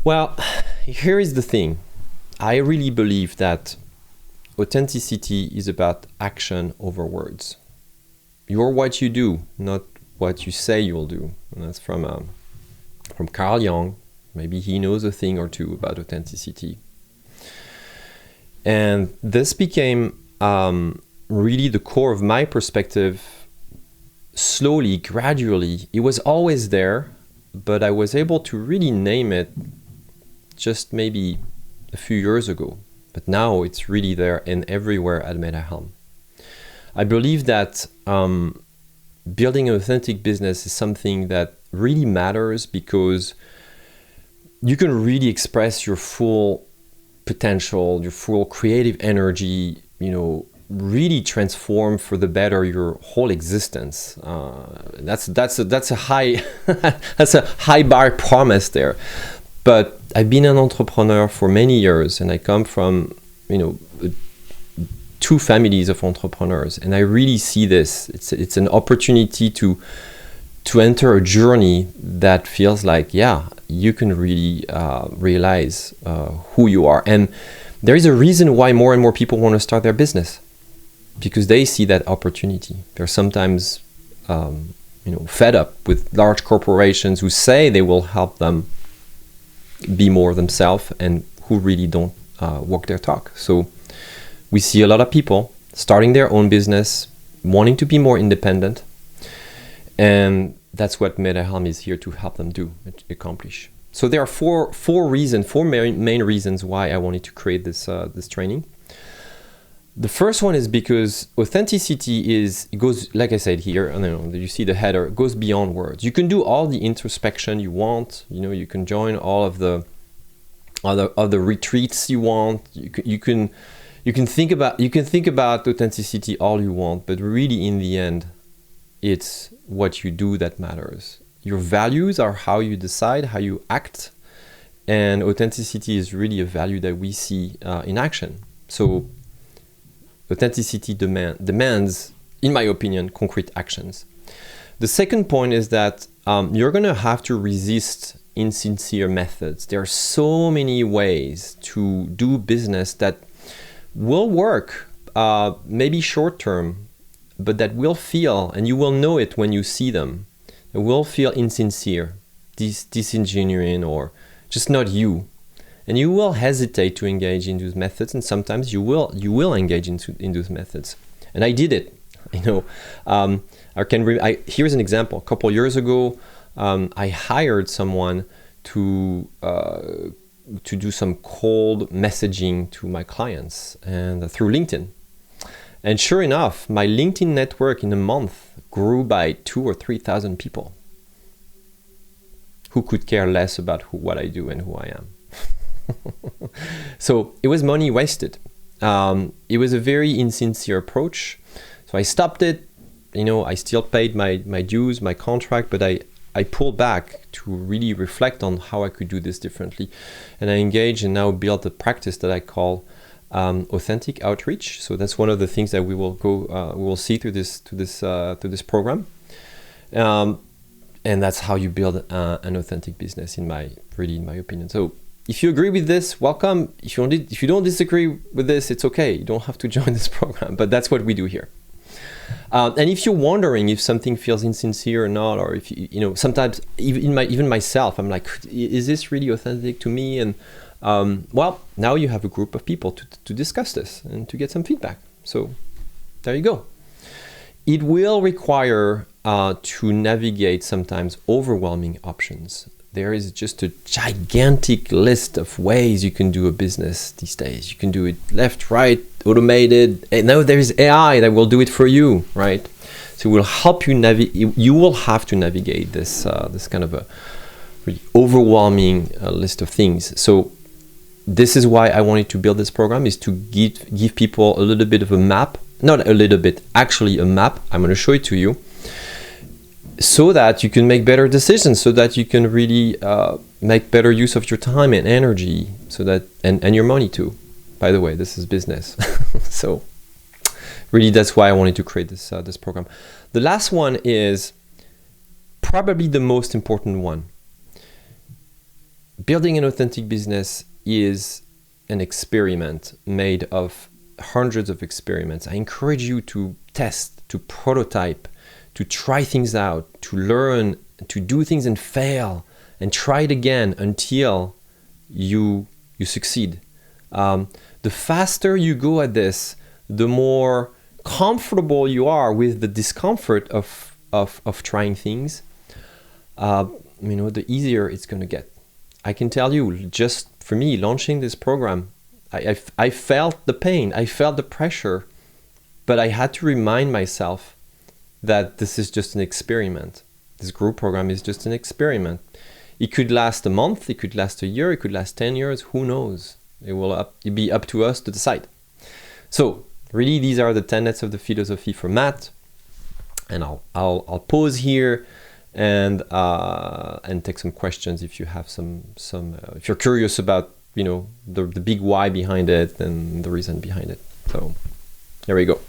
Well, here is the thing. I really believe that authenticity is about action over words. You're what you do, not what you say you'll do. And that's from Carl Jung. Maybe he knows a thing or two about authenticity. And this became really the core of my perspective. Slowly, gradually, it was always there, but I was able to really name it just maybe a few years ago. But now it's really there and everywhere at MetaHelm. I believe that building an authentic business is something that really matters because you can really express your full potential, your full creative energy, really transform for the better your whole existence. That's a high that's a high bar promise there. But I've been an entrepreneur for many years, and I come from two families of entrepreneurs, and I really see this. It's an opportunity to enter a journey that feels like, you can really realize who you are. And there is a reason why more and more people want to start their business, because they see that opportunity. They're sometimes fed up with large corporations who say they will help them be more themselves and who really don't walk their talk. So we see a lot of people starting their own business, wanting to be more independent, and that's what MetaHelm is here to help them accomplish. So there are four main reasons why I wanted to create this training. The first one is because authenticity goes, like I said here, you see the header, it goes beyond words. You can do all the introspection you want. You can join all of the other retreats you want. You can think about authenticity all you want, but really in the end, it's what you do that matters. Your values are how you decide, how you act, and authenticity is really a value that we see in action. So authenticity demands, in my opinion, concrete actions. The second point is that you're going to have to resist insincere methods. There are so many ways to do business that will work, maybe short term, but that will feel, and you will know it when you see them, it will feel insincere, disingenuine, or just not you. And you will hesitate to engage in those methods, and sometimes you will engage in those methods. And I did it. Here's an example. A couple years ago, I hired someone to do some cold messaging to my clients, and through LinkedIn. And sure enough, my LinkedIn network in a month grew by 2,000 or 3,000 people who could care less about what I do and who I am. So it was money wasted. It was a very insincere approach. So I stopped it. I still paid my dues, my contract, but I pulled back to really reflect on how I could do this differently. And I engaged and now built a practice that I call authentic outreach. So that's one of the things that we will see through this program. And that's how you build an authentic business, in my opinion. So if you agree with this, welcome. If you don't disagree with this, it's okay. You don't have to join this program, but that's what we do here. And if you're wondering if something feels insincere or not, or if sometimes even myself, I'm like, is this really authentic to me? And well, now you have a group of people to discuss this and to get some feedback. So there you go. It will require to navigate sometimes overwhelming options. There is just a gigantic list of ways you can do a business these days. You can do it left, right, automated. And now there is AI that will do it for you, right? So it will help you navigate. You will have to navigate this kind of a really overwhelming list of things. So this is why I wanted to build this program, is to give people a little bit of a map. Not a little bit, actually a map. I'm going to show it to you, so that you can make better decisions, so that you can really make better use of your time and energy, so that and your money too. By the way, this is business. So really, that's why I wanted to create this program. The last one is probably the most important one. building an authentic business is an experiment made of hundreds of experiments. I encourage you to test, to prototype, to try things out, to learn, to do things and fail, and try it again until you succeed. The faster you go at this, the more comfortable you are with the discomfort of trying things. The easier it's going to get. I can tell you, just for me, launching this program, I felt the pain, I felt the pressure, but I had to remind myself that this is just an experiment. This group program is just an experiment. It could last a month, it could last a year, it could last 10 years, who knows? It will be up to us to decide. So really, these are the tenets of the philosophy for Matt. And I'll pause here and take some questions if you have some if you're curious about the big why behind it and the reason behind it. So there we go.